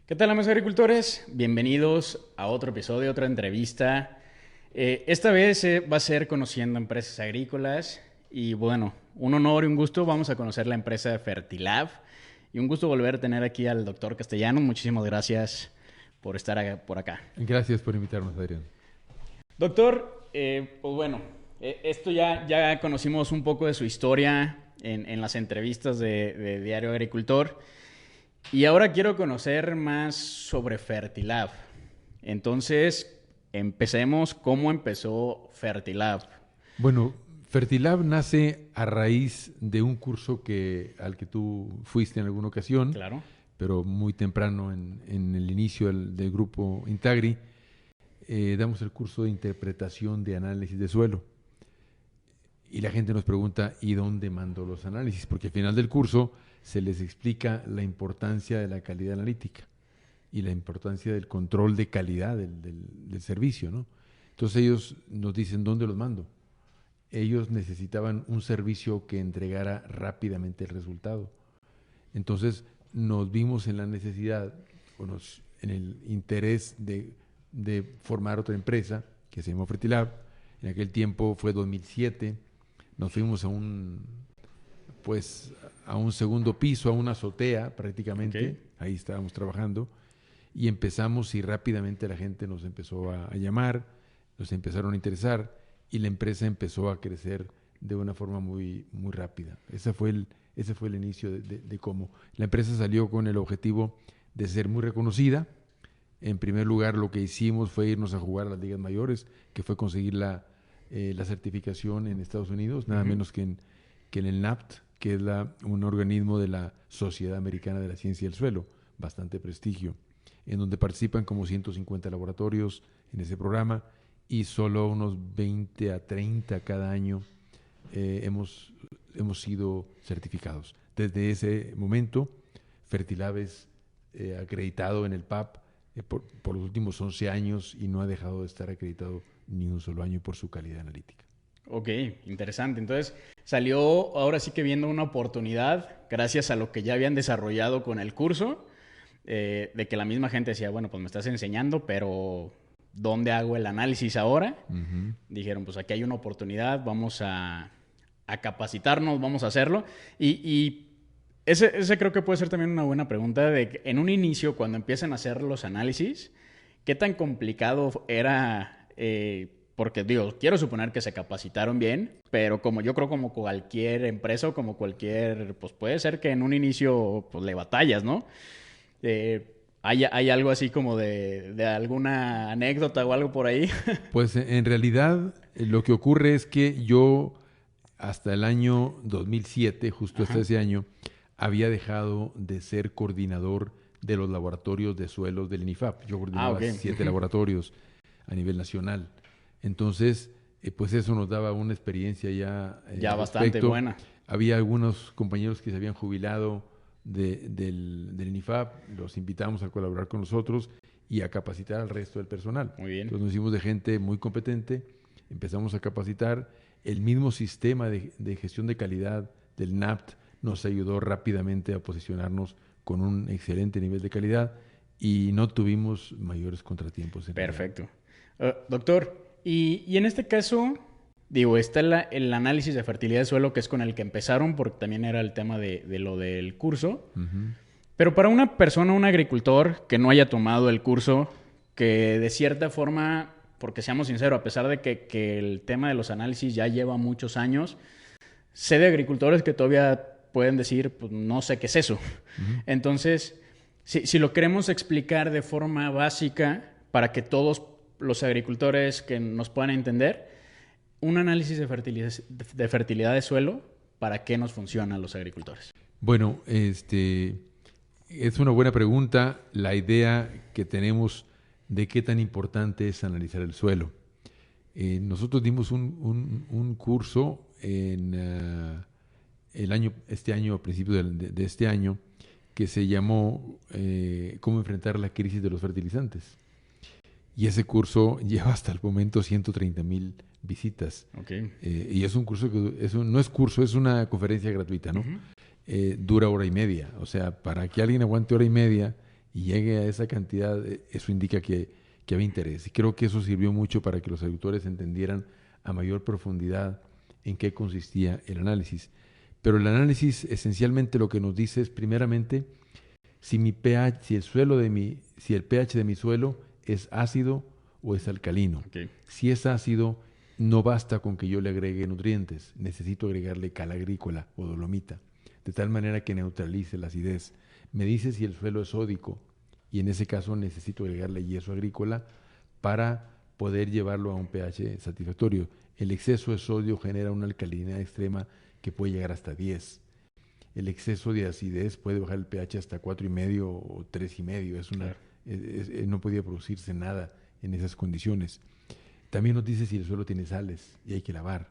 ¿Qué tal, amigos agricultores? Bienvenidos a otro episodio, otra entrevista. Esta vez va a ser conociendo empresas agrícolas y bueno, un honor y un gusto. Vamos a conocer la empresa de Fertilab y un gusto volver a tener aquí al doctor Castellano. Muchísimas gracias por estar por acá. Gracias por invitarnos, Adrián. Doctor, pues bueno, esto ya conocimos un poco de su historia en las entrevistas de Diario Agricultor. Y ahora quiero conocer más sobre Fertilab. Entonces, empecemos. ¿Cómo empezó Fertilab? Bueno, Fertilab nace a raíz de un curso al que tú fuiste en alguna ocasión, Claro. pero muy temprano en el inicio del grupo Intagri. Damos el curso de interpretación de análisis de suelo. Y la gente nos pregunta, ¿y dónde mando los análisis? Porque al final del curso se les explica la importancia de la calidad analítica y la importancia del control de calidad del servicio, ¿no? Entonces ellos nos dicen, ¿dónde los mando? Ellos necesitaban un servicio que entregara rápidamente el resultado. Entonces nos vimos en la necesidad, en el interés de formar otra empresa que se llamó Fertilab. En aquel tiempo fue 2007. Nos fuimos a un segundo piso, a una azotea prácticamente. Okay. Ahí estábamos trabajando y empezamos y rápidamente la gente nos empezó a llamar, nos empezaron a interesar y la empresa empezó a crecer de una forma muy, muy rápida. Ese fue el inicio de cómo. La empresa salió con el objetivo de ser muy reconocida. En primer lugar, lo que hicimos fue irnos a jugar a las ligas mayores, que fue conseguir la certificación en Estados Unidos, nada menos que en el NAPT, que es un organismo de la Sociedad Americana de la Ciencia del Suelo, bastante prestigio, en donde participan como 150 laboratorios en ese programa y solo unos 20 a 30 cada año hemos sido certificados. Desde ese momento, Fertilab es acreditado en el PAP por los últimos 11 años y no ha dejado de estar acreditado ni un solo año por su calidad analítica. Ok, interesante. Entonces, salió ahora sí que viendo una oportunidad, gracias a lo que ya habían desarrollado con el curso, de que la misma gente decía, bueno, pues me estás enseñando, pero ¿dónde hago el análisis ahora? Uh-huh. Dijeron, pues aquí hay una oportunidad, vamos a capacitarnos, vamos a hacerlo. Y ese creo que puede ser también una buena pregunta de que en un inicio, cuando empiezan a hacer los análisis, ¿qué tan complicado era? Porque digo, quiero suponer que se capacitaron bien, pero yo creo como cualquier empresa o como cualquier, pues puede ser que en un inicio pues le batallas, ¿no? ¿Hay algo así como de alguna anécdota o algo por ahí? Pues en realidad lo que ocurre es que yo hasta el año 2007, justo hasta ese año, había dejado de ser coordinador de los laboratorios de suelos del INIFAP. Yo coordinaba 7 laboratorios a nivel nacional. Entonces, pues eso nos daba una experiencia ya bastante buena. Había algunos compañeros que se habían jubilado del INIFAP, los invitamos a colaborar con nosotros y a capacitar al resto del personal. Muy bien. Entonces nos hicimos de gente muy competente, empezamos a capacitar. El mismo sistema de gestión de calidad del NAPT nos ayudó rápidamente a posicionarnos con un excelente nivel de calidad y no tuvimos mayores contratiempos. Perfecto. Doctor, y en este caso, digo, está el análisis de fertilidad de suelo, que es con el que empezaron, porque también era el tema de lo del curso. Uh-huh. Pero para una persona, un agricultor que no haya tomado el curso, que de cierta forma, porque seamos sinceros, a pesar de que el tema de los análisis ya lleva muchos años, sé de agricultores que todavía pueden decir, pues no sé qué es eso. Uh-huh. Entonces, si lo queremos explicar de forma básica para que todos los agricultores que nos puedan entender, un análisis de fertilidad de suelo, ¿para qué nos funciona a los agricultores? Bueno, es una buena pregunta. La idea que tenemos de qué tan importante es analizar el suelo. Nosotros dimos un curso este año, a principios de este año, que se llamó Cómo enfrentar la crisis de los fertilizantes. Y ese curso lleva hasta el momento 130,000 visitas. Okay. Y es un curso no es curso, es una conferencia gratuita, ¿no? Uh-huh. Dura hora y media. O sea, para que alguien aguante hora y media y llegue a esa cantidad, eso indica que había interés. Y creo que eso sirvió mucho para que los agricultores entendieran a mayor profundidad en qué consistía el análisis. Pero el análisis esencialmente lo que nos dice es, primeramente, si mi pH, si el pH de mi suelo es ácido o es alcalino. Okay. Si es ácido, no basta con que yo le agregue nutrientes, necesito agregarle cal agrícola o dolomita, de tal manera que neutralice la acidez. Me dice si el suelo es sódico, y en ese caso necesito agregarle yeso agrícola para poder llevarlo a un pH satisfactorio. El exceso de sodio genera una alcalinidad extrema que puede llegar hasta 10. El exceso de acidez puede bajar el pH hasta 4,5 o 3,5. No podía producirse nada en esas condiciones. También nos dice si el suelo tiene sales y hay que lavar.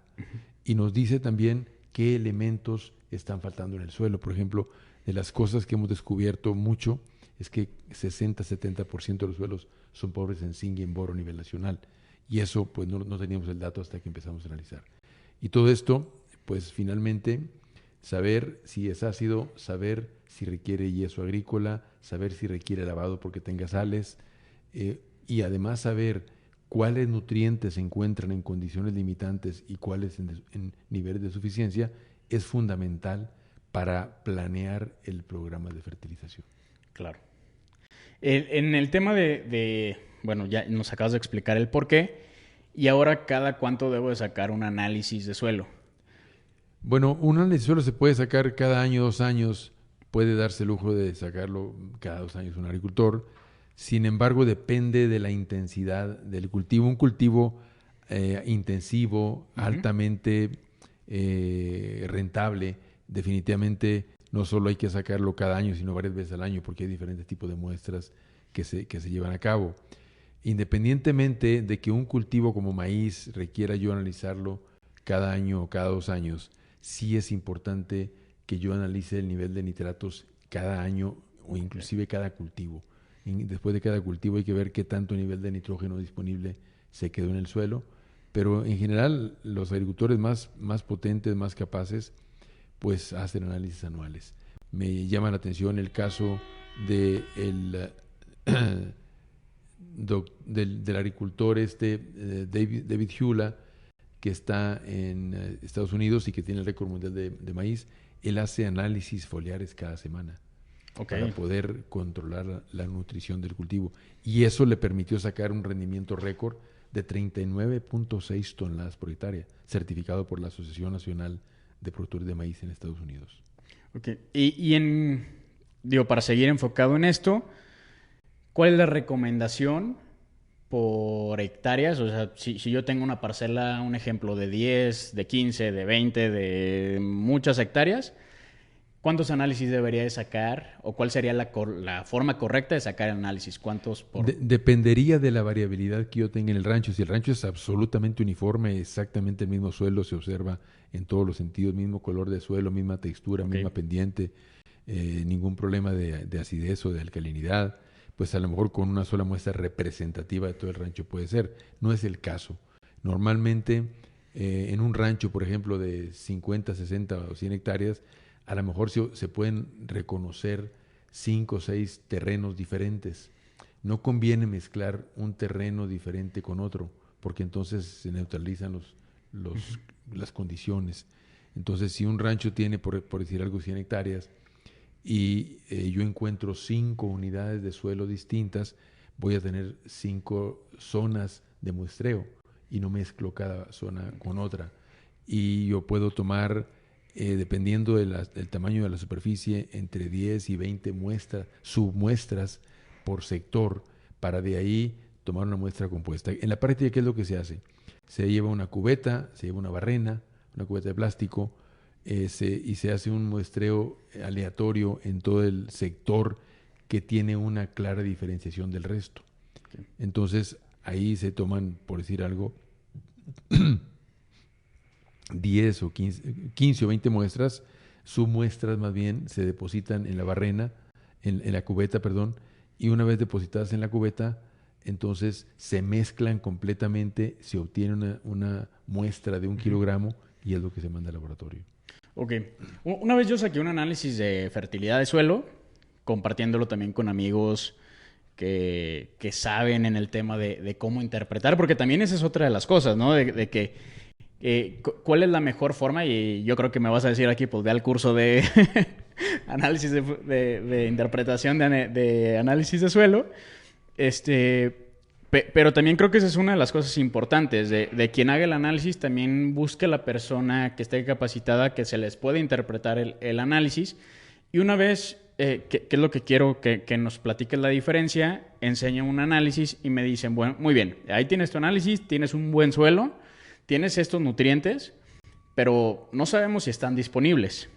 Y nos dice también qué elementos están faltando en el suelo. Por ejemplo, de las cosas que hemos descubierto mucho es que 60-70% de los suelos son pobres en zinc y en boro a nivel nacional. Y eso, pues no teníamos el dato hasta que empezamos a analizar. Y todo esto, pues finalmente, saber si es ácido, saber si requiere yeso agrícola, saber si requiere lavado porque tenga sales, y además saber cuáles nutrientes se encuentran en condiciones limitantes y cuáles en niveles de suficiencia, es fundamental para planear el programa de fertilización. Claro. En el tema bueno, ya nos acabas de explicar el por qué, y ahora, ¿cada cuánto debo de sacar un análisis de suelo? Bueno, un análisis de suelo se puede sacar cada año, 2 años, puede darse el lujo de sacarlo cada 2 años un agricultor. Sin embargo, depende de la intensidad del cultivo. Un cultivo intensivo, altamente rentable, definitivamente no solo hay que sacarlo cada año, sino varias veces al año, porque hay diferentes tipos de muestras que se llevan a cabo. Independientemente de que un cultivo como maíz requiera yo analizarlo cada año o cada 2 años, sí es importante que yo analice el nivel de nitratos cada año o inclusive cada cultivo. Después de cada cultivo hay que ver qué tanto nivel de nitrógeno disponible se quedó en el suelo, pero en general los agricultores más potentes, más capaces, pues hacen análisis anuales. Me llama la atención el caso del agricultor David Hula, que está en Estados Unidos y que tiene el récord mundial de maíz. Él hace análisis foliares cada semana para poder controlar la nutrición del cultivo. Y eso le permitió sacar un rendimiento récord de 39.6 toneladas por hectárea, certificado por la Asociación Nacional de Productores de Maíz en Estados Unidos. Okay. Para seguir enfocado en esto, ¿cuál es la recomendación por hectáreas? O sea, si yo tengo una parcela, un ejemplo de 10, de 15, de 20, de muchas hectáreas, ¿cuántos análisis debería de sacar? ¿O cuál sería la forma correcta de sacar el análisis? ¿Cuántos por...? Dependería de la variabilidad que yo tenga en el rancho. Si el rancho es absolutamente uniforme, exactamente el mismo suelo se observa en todos los sentidos, mismo color de suelo, misma textura, misma pendiente, ningún problema de acidez o de alcalinidad, pues a lo mejor con una sola muestra representativa de todo el rancho puede ser. No es el caso. Normalmente en un rancho, por ejemplo, de 50, 60 o 100 hectáreas, a lo mejor se pueden reconocer 5 o 6 terrenos diferentes. No conviene mezclar un terreno diferente con otro, porque entonces se neutralizan las condiciones. Entonces, si un rancho tiene, por decir algo, 100 hectáreas, y yo encuentro 5 unidades de suelo distintas, voy a tener 5 zonas de muestreo y no mezclo cada zona con otra. Y yo puedo tomar, dependiendo del tamaño de la superficie, entre 10 y 20 submuestras por sector, para de ahí tomar una muestra compuesta. En la práctica, ¿qué es lo que se hace? Se lleva una cubeta, se lleva una barrena, una cubeta de plástico, y se hace un muestreo aleatorio en todo el sector que tiene una clara diferenciación del resto. Okay. Entonces, ahí se toman, por decir algo, 10 o 15 o 20 muestras, submuestras más bien, se depositan en la barrena, en la cubeta, perdón, y una vez depositadas en la cubeta, entonces se mezclan completamente, se obtiene una muestra de 1 kilogramo y es lo que se manda al laboratorio. Ok. Una vez yo saqué un análisis de fertilidad de suelo compartiéndolo también con amigos que saben en el tema de cómo interpretar, porque también esa es otra de las cosas, ¿no? De que ¿cuál es la mejor forma? Y yo creo que me vas a decir aquí, pues ve al curso de análisis de interpretación de análisis de suelo. Pero también creo que esa es una de las cosas importantes. De quien haga el análisis, también busque la persona que esté capacitada, que se les pueda interpretar el análisis. Y una vez, que es lo que quiero que nos platiques la diferencia, enseña un análisis y me dicen, bueno, muy bien, ahí tienes tu análisis, tienes un buen suelo, tienes estos nutrientes, pero no sabemos si están disponibles.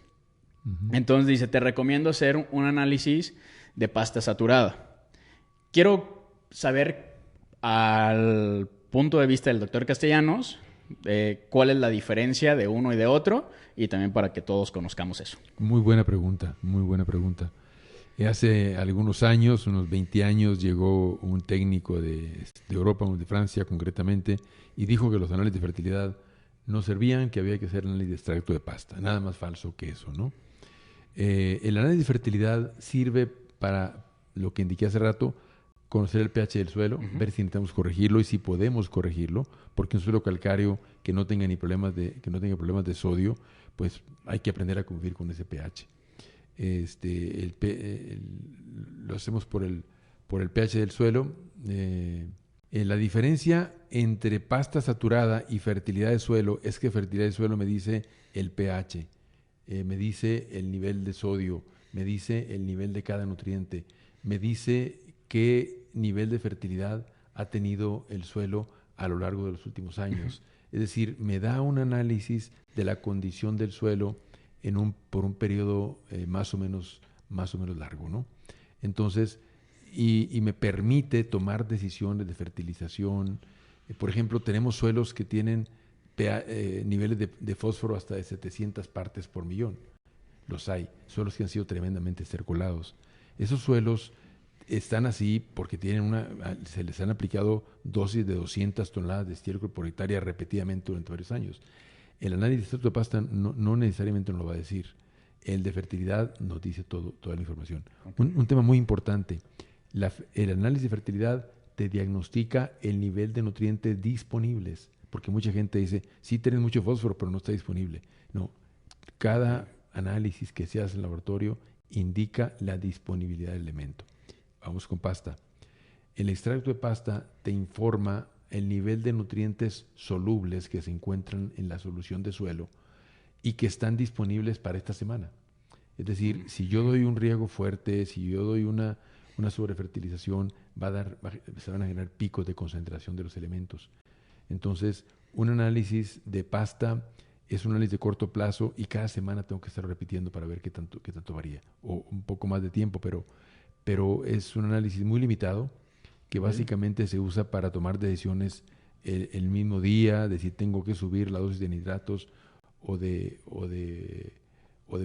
Entonces dice, te recomiendo hacer un análisis de pasta saturada. Quiero saber, al punto de vista del doctor Castellanos, cuál es la diferencia de uno y de otro, y también para que todos conozcamos eso. Muy buena pregunta, muy buena pregunta. Hace algunos años, unos 20 años, llegó un técnico de Europa, de Francia concretamente, y dijo que los análisis de fertilidad no servían, que había que hacer análisis de extracto de pasta. Nada más falso que eso, ¿no? El análisis de fertilidad sirve para, lo que indiqué hace rato, conocer el pH del suelo, ver si necesitamos corregirlo y si podemos corregirlo, porque un suelo calcáreo que no tenga problemas de sodio, pues hay que aprender a convivir con ese pH. Lo hacemos por el pH del suelo. La diferencia entre pasta saturada y fertilidad de suelo es que fertilidad de suelo me dice el pH, me dice el nivel de sodio, me dice el nivel de cada nutriente, me dice qué nivel de fertilidad ha tenido el suelo a lo largo de los últimos años. Es decir, me da un análisis de la condición del suelo por un periodo más o menos largo, ¿no? Entonces, y me permite tomar decisiones de fertilización. Por ejemplo, tenemos suelos que tienen niveles de fósforo hasta de 700 partes por millón. Los hay, suelos que han sido tremendamente estercolados. Esos suelos están así porque se les han aplicado dosis de 200 toneladas de estiércol por hectárea repetidamente durante varios años. El análisis de extracto de pasta no necesariamente nos lo va a decir. El de fertilidad nos dice toda la información. Okay. Un tema muy importante. El análisis de fertilidad te diagnostica el nivel de nutrientes disponibles, porque mucha gente dice, sí tienes mucho fósforo, pero no está disponible. No, cada análisis que se hace en el laboratorio indica la disponibilidad del elemento. Vamos con pasta. El extracto de pasta te informa el nivel de nutrientes solubles que se encuentran en la solución de suelo y que están disponibles para esta semana. Es decir, si yo doy un riego fuerte, si yo doy una sobrefertilización, se van a generar picos de concentración de los elementos. Entonces, un análisis de pasta es un análisis de corto plazo y cada semana tengo que estar repitiendo para ver qué tanto varía. O un poco más de tiempo, pero es un análisis muy limitado que básicamente se usa para tomar decisiones el mismo día, de si tengo que subir la dosis de nitratos o de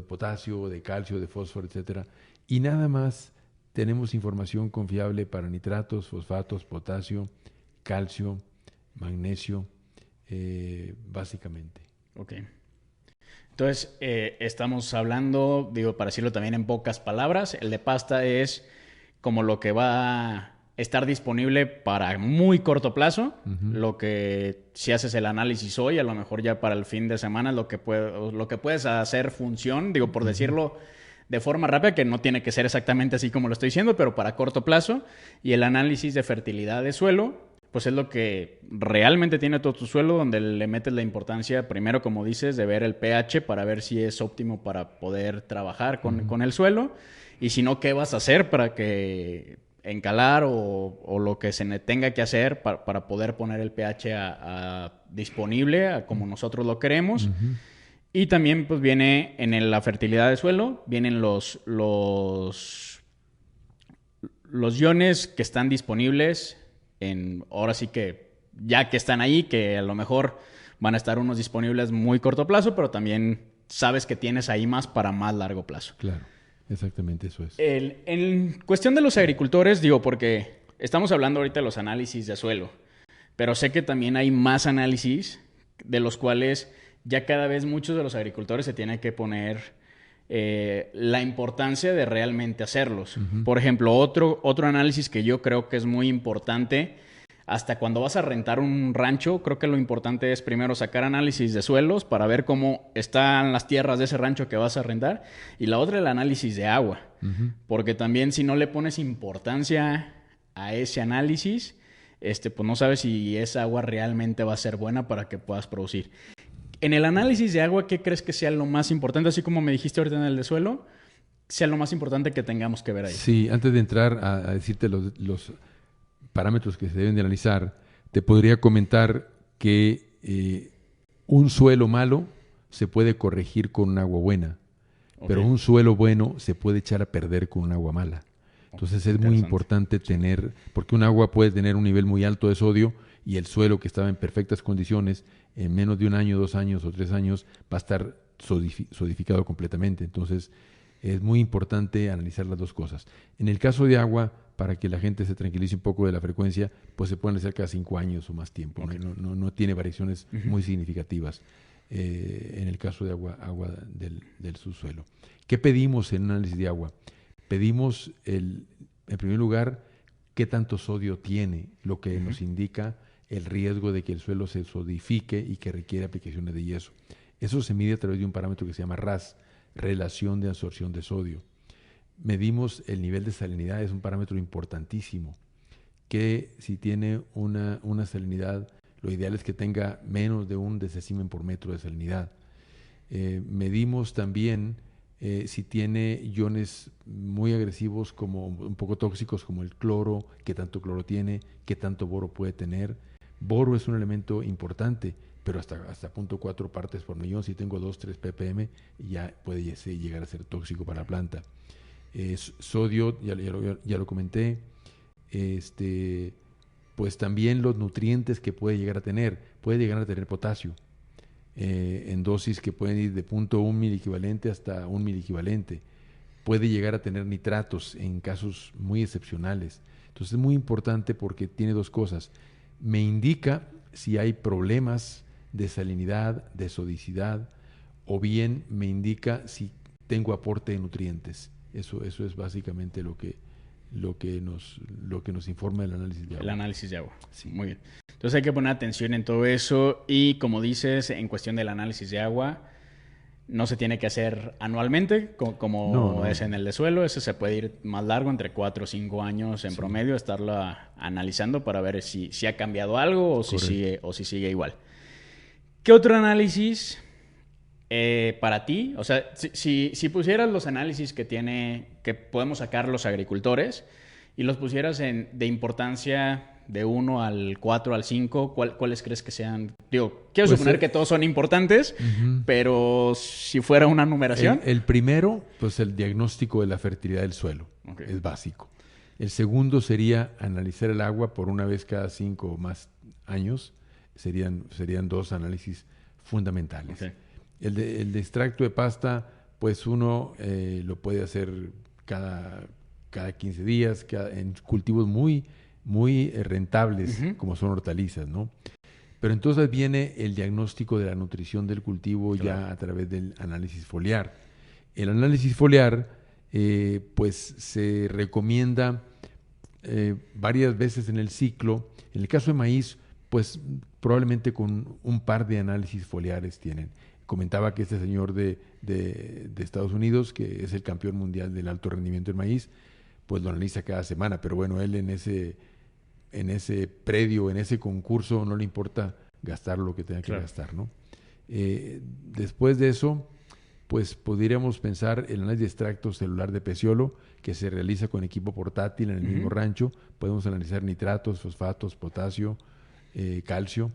potasio, o de calcio, de fósforo, etcétera. Y nada más tenemos información confiable para nitratos, fosfatos, potasio, calcio, magnesio, básicamente. Ok. Entonces, estamos hablando, para decirlo también en pocas palabras, el de pasta es como lo que va a estar disponible para muy corto plazo, lo que si haces el análisis hoy, a lo mejor ya para el fin de semana, lo que puedes hacer función, por decirlo de forma rápida, que no tiene que ser exactamente así como lo estoy diciendo, pero para corto plazo. Y el análisis de fertilidad de suelo, pues es lo que realmente tiene todo tu suelo, donde le metes la importancia, primero, como dices, de ver el pH para ver si es óptimo para poder trabajar con el suelo. Y si no, ¿qué vas a hacer para que encalar o lo que se tenga que hacer para poder poner el pH disponible como nosotros lo queremos? Y también pues viene en la fertilidad de suelo, vienen los iones que están disponibles ahora sí que ya que están ahí, que a lo mejor van a estar unos disponibles muy corto plazo, pero también sabes que tienes ahí más para más largo plazo. Claro, exactamente eso es. En cuestión de los agricultores, porque estamos hablando ahorita de los análisis de suelo, pero sé que también hay más análisis de los cuales ya cada vez muchos de los agricultores se tienen que poner la importancia de realmente hacerlos. Por ejemplo, otro análisis que yo creo que es muy importante, hasta cuando vas a rentar un rancho, creo que lo importante es primero sacar análisis de suelos para ver cómo están las tierras de ese rancho que vas a rentar, y la otra el análisis de agua, porque también si no le pones importancia a ese análisis, pues no sabes si esa agua realmente va a ser buena para que puedas producir. En el análisis de agua, ¿qué crees que sea lo más importante? Así como me dijiste ahorita en el de suelo, sea lo más importante que tengamos que ver ahí. Sí, antes de entrar a decirte los parámetros que se deben de analizar, te podría comentar que un suelo malo se puede corregir con un agua buena, pero un suelo bueno se puede echar a perder con un agua mala. Entonces es muy importante tener, porque un agua puede tener un nivel muy alto de sodio y el suelo que estaba en perfectas condiciones, en menos de 1 año, 2 años o 3 años, va a estar sodificado completamente. Entonces es muy importante analizar las dos cosas. En el caso de agua, para que la gente se tranquilice un poco de la frecuencia, pues se pueden hacer cada 5 años o más tiempo. No tiene variaciones muy significativas en el caso de agua del subsuelo. ¿Qué pedimos en análisis de agua? Pedimos, en primer lugar, qué tanto sodio tiene, lo que nos indica el riesgo de que el suelo se solidifique y que requiere aplicaciones de yeso. Eso se mide a través de un parámetro que se llama RAS, relación de absorción de sodio. Medimos el nivel de salinidad, es un parámetro importantísimo, que si tiene una salinidad, lo ideal es que tenga menos de 1 decécimen por metro de salinidad. Medimos también si tiene iones muy agresivos, como un poco tóxicos, como el cloro, qué tanto cloro tiene, qué tanto boro puede tener. Boro es un elemento importante, pero hasta 0.4 partes por millón. Si tengo 2-3 ppm, ya puede llegar a ser tóxico para la planta. Sodio, ya lo comenté. Pues también los nutrientes que puede llegar a tener. Puede llegar a tener potasio. En dosis que pueden ir de 0.1 miliequivalente hasta 1 miliequivalente. Puede llegar a tener nitratos en casos muy excepcionales. Entonces es muy importante porque tiene dos cosas. Me indica si hay problemas de salinidad, de sodicidad, o bien me indica si tengo aporte de nutrientes. Eso es básicamente lo que nos informa el análisis de agua. El análisis de agua. Sí. Muy bien. Entonces hay que poner atención en todo eso y, como dices, en cuestión del análisis de agua, no se tiene que hacer anualmente como es en el de suelo. Ese se puede ir más largo, entre 4 o 5 años en promedio, estarlo analizando para ver si ha cambiado algo o si sigue igual. ¿Qué otro análisis para ti? O sea, si pusieras los análisis que podemos sacar los agricultores y los pusieras de importancia de 1 al 4 al 5, ¿cuáles crees que sean? Digo, quiero suponer que todos son importantes, pero si fuera una numeración. El primero, pues el diagnóstico de la fertilidad del suelo. Es básico. El segundo sería analizar el agua por una vez cada 5 o más años. Serían 2 análisis fundamentales. El de extracto de pasta, pues uno lo puede hacer cada 15 días, en cultivos muy rentables, como son hortalizas, ¿no? Pero entonces viene el diagnóstico de la nutrición del cultivo ya a través del análisis foliar. El análisis foliar, pues se recomienda varias veces en el ciclo. En el caso de maíz, pues probablemente con un par de análisis foliares tienen. Comentaba que este señor de Estados Unidos, que es el campeón mundial del alto rendimiento en maíz, pues lo analiza cada semana, pero bueno, él en ese predio, en ese concurso, no le importa gastar lo que tenga que gastar, ¿no? Después de eso, pues podríamos pensar el análisis de extracto celular de peciolo, que se realiza con equipo portátil en el mismo rancho. Podemos analizar nitratos, fosfatos, potasio, calcio.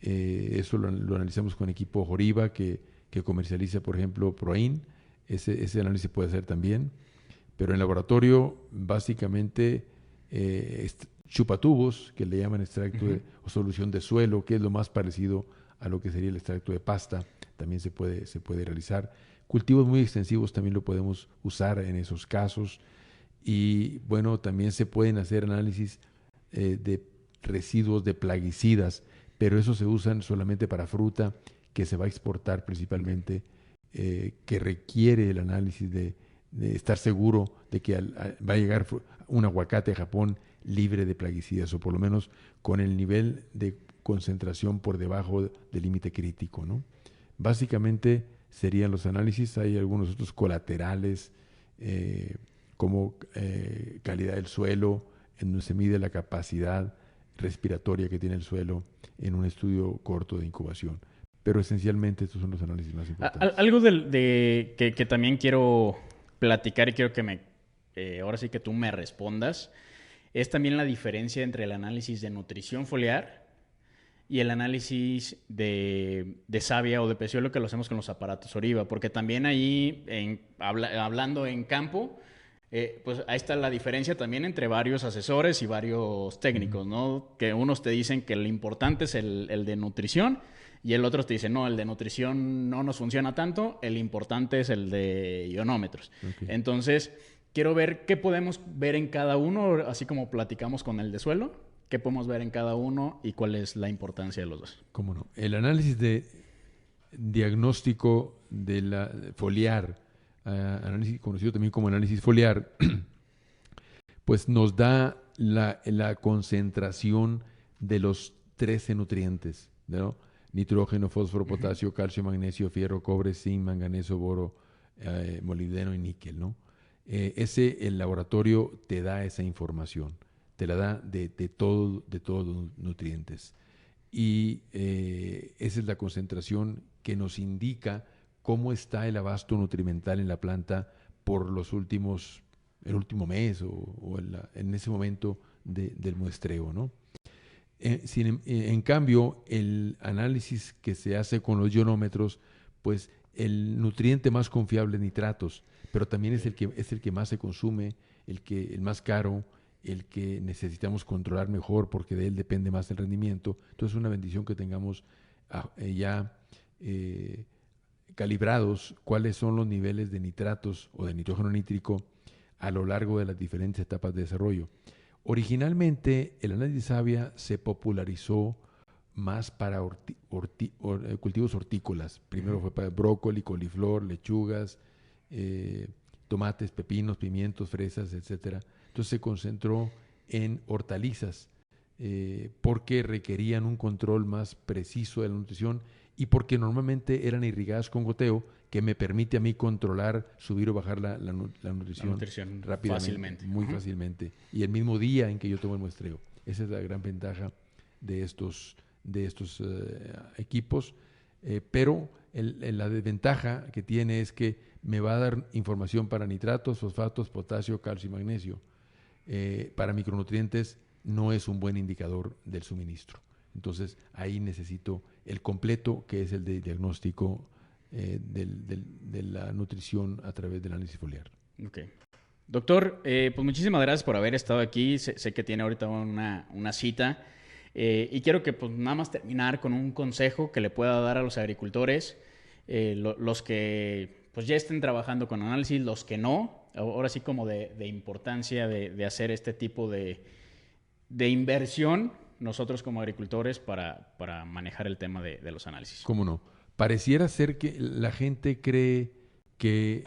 Eso lo analizamos con equipo Joriba, que comercializa, por ejemplo, Proin. Ese análisis puede hacer también. Pero en laboratorio, básicamente, chupatubos, que le llaman extracto o solución de suelo, que es lo más parecido a lo que sería el extracto de pasta, también se puede realizar. Cultivos muy extensivos también lo podemos usar en esos casos. Y bueno, también se pueden hacer análisis de residuos de plaguicidas, pero esos se usan solamente para fruta, que se va a exportar principalmente que requiere el análisis de estar seguro de que va a llegar un aguacate a Japón libre de plaguicidas, o por lo menos con el nivel de concentración por debajo del límite crítico, ¿no? Básicamente serían los análisis. Hay algunos otros colaterales, como calidad del suelo, en donde se mide la capacidad respiratoria que tiene el suelo en un estudio corto de incubación. Pero esencialmente estos son los análisis más importantes. Algo que también quiero platicar y quiero que ahora sí que tú me respondas, es también la diferencia entre el análisis de nutrición foliar y el análisis de savia o de peciolo, que lo hacemos con los aparatos Oriva, porque también ahí, hablando en campo, pues ahí está la diferencia también entre varios asesores y varios técnicos, ¿no? Que unos te dicen que lo importante es el de nutrición y el otro te dice, no, el de nutrición no nos funciona tanto, el importante es el de ionómetros. Okay. Entonces, quiero ver qué podemos ver en cada uno, así como platicamos con el de suelo, qué podemos ver en cada uno y cuál es la importancia de los dos. ¿Cómo no? El análisis de diagnóstico de la foliar, análisis conocido también como análisis foliar, pues nos da la concentración de los 13 nutrientes, ¿no? Nitrógeno, fósforo, potasio, calcio, magnesio, fierro, cobre, zinc, manganeso, boro, molibdeno y níquel, ¿no? El laboratorio te da esa información, te la da de todos los nutrientes. Y esa es la concentración que nos indica cómo está el abasto nutrimental en la planta por el último mes o en ese momento del muestreo, ¿no? En cambio, el análisis que se hace con los ionómetros, pues el nutriente más confiable es nitratos, pero también es el que más se consume, el más caro, el que necesitamos controlar mejor porque de él depende más el rendimiento. Entonces es una bendición que tengamos calibrados cuáles son los niveles de nitratos o de nitrógeno nítrico a lo largo de las diferentes etapas de desarrollo. Originalmente el análisis de savia se popularizó más para cultivos hortícolas. Primero fue para brócoli, coliflor, lechugas, tomates, pepinos, pimientos, fresas, etcétera. Entonces se concentró en hortalizas porque requerían un control más preciso de la nutrición y porque normalmente eran irrigadas con goteo, que me permite a mí controlar, subir o bajar la nutrición rápidamente, fácilmente. Muy fácilmente. Y el mismo día en que yo tomo el muestreo. Esa es la gran ventaja de estos equipos. Pero la desventaja que tiene es que me va a dar información para nitratos, fosfatos, potasio, calcio y magnesio. Para micronutrientes no es un buen indicador del suministro. Entonces ahí necesito el completo, que es el de diagnóstico de la nutrición a través del análisis foliar. Okay. Doctor, pues muchísimas gracias por haber estado aquí. Sé que tiene ahorita una cita y quiero que pues nada más terminar con un consejo que le pueda dar a los agricultores, los que pues ya estén trabajando con análisis, los que no, ahora sí como de importancia de hacer este tipo de inversión nosotros como agricultores para manejar el tema de los análisis. ¿Cómo no? Pareciera ser que la gente cree que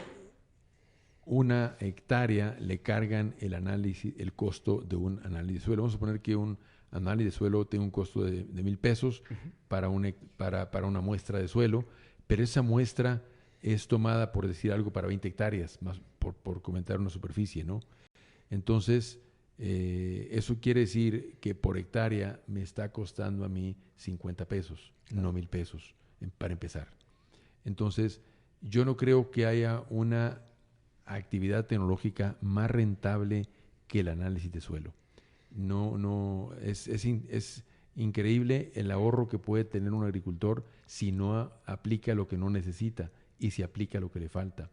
una hectárea le cargan el costo de un análisis de suelo. Vamos a poner que un análisis de suelo tiene un costo de 1,000 pesos para una muestra de suelo, pero esa muestra es tomada, por decir algo, para 20 hectáreas, más por comentar una superficie, ¿no? Entonces, eso quiere decir que por hectárea me está costando a mí 50 pesos, no 1,000 pesos, para empezar. Entonces, yo no creo que haya una actividad tecnológica más rentable que el análisis de suelo. Es increíble el ahorro que puede tener un agricultor si no aplica lo que no necesita y si aplica lo que le falta.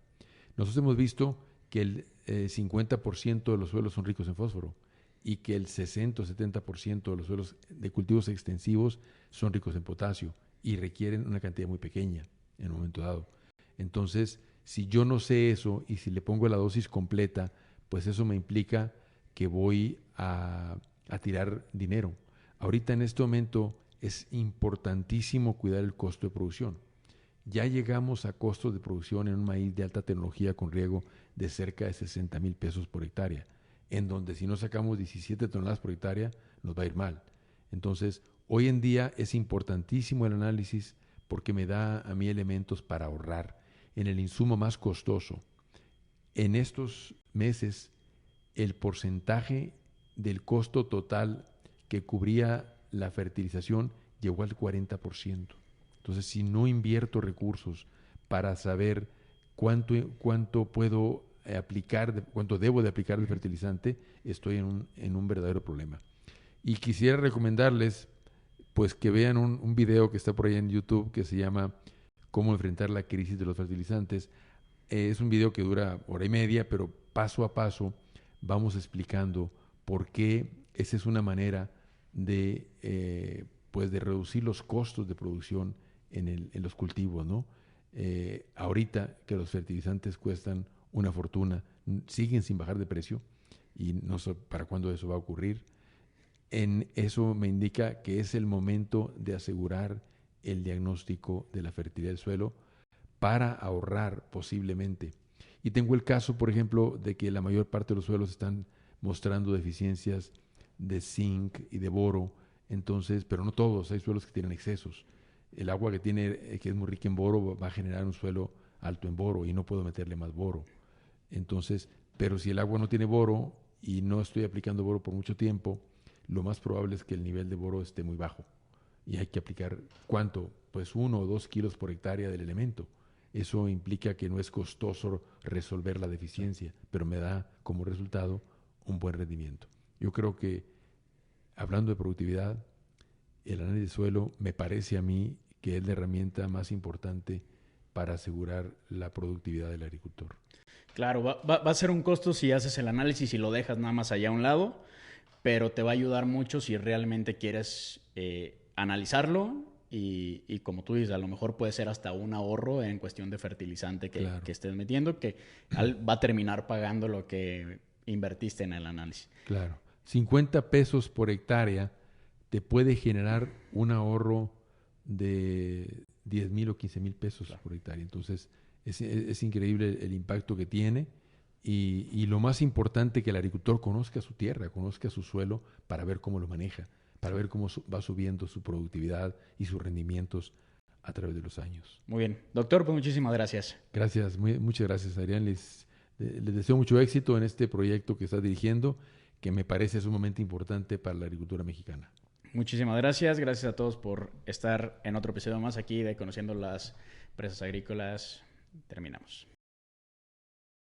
Nosotros hemos visto que el 50% de los suelos son ricos en fósforo y que el 60 o 70% de los suelos de cultivos extensivos son ricos en potasio y requieren una cantidad muy pequeña en un momento dado. Entonces, si yo no sé eso y si le pongo la dosis completa, pues eso me implica que voy a tirar dinero. Ahorita en este momento es importantísimo cuidar el costo de producción. ya llegamos a costos de producción en un maíz de alta tecnología con riego de cerca de 60,000 pesos por hectárea, en donde si no sacamos 17 toneladas por hectárea, nos va a ir mal. Entonces, hoy en día es importantísimo el análisis porque me da a mí elementos para ahorrar en el insumo más costoso. En estos meses, el porcentaje del costo total que cubría la fertilización llegó al 40%. Entonces, si no invierto recursos para saber cuánto puedo aplicar, cuánto debo de aplicar de fertilizante, estoy en un verdadero problema. Y quisiera recomendarles pues que vean un video que está por ahí en YouTube que se llama Cómo enfrentar la crisis de los fertilizantes. Es un video que dura hora y media, pero paso a paso vamos explicando por qué esa es una manera de, pues de reducir los costos de producción en los cultivos, ¿no? Ahorita que los fertilizantes cuestan una fortuna, siguen sin bajar de precio y no sé para cuándo eso va a ocurrir. En eso me indica que es el momento de asegurar el diagnóstico de la fertilidad del suelo para ahorrar posiblemente. Y tengo el caso, por ejemplo, de que la mayor parte de los suelos están mostrando deficiencias de zinc y de boro, entonces, pero no todos, hay suelos que tienen excesos. El agua que es muy rica en boro va a generar un suelo alto en boro y no puedo meterle más boro. Entonces, pero si el agua no tiene boro y no estoy aplicando boro por mucho tiempo, lo más probable es que el nivel de boro esté muy bajo. Y hay que aplicar, ¿cuánto? Pues 1 o 2 kilos por hectárea del elemento. Eso implica que no es costoso resolver la deficiencia, pero me da como resultado un buen rendimiento. Yo creo que, hablando de productividad, el análisis de suelo me parece a mí que es la herramienta más importante para asegurar la productividad del agricultor. Claro, va a ser un costo si haces el análisis y lo dejas nada más allá a un lado, pero te va a ayudar mucho si realmente quieres analizarlo y como tú dices, a lo mejor puede ser hasta un ahorro en cuestión de fertilizante Claro. que estés metiendo, que va a terminar pagando lo que invertiste en el análisis. Claro. 50 pesos por hectárea te puede generar un ahorro de 10,000 o 15,000 pesos por hectárea. Entonces, es increíble el impacto que tiene y lo más importante, que el agricultor conozca su tierra, conozca su suelo para ver cómo lo maneja, para ver cómo va subiendo su productividad y sus rendimientos a través de los años. Muy bien. Doctor, pues muchísimas gracias. Gracias, muchas gracias, Adrián. Les deseo mucho éxito en este proyecto que estás dirigiendo, que me parece sumamente importante para la agricultura mexicana. Muchísimas gracias. Gracias a todos por estar en otro episodio más aquí de Conociendo las Empresas Agrícolas. Terminamos.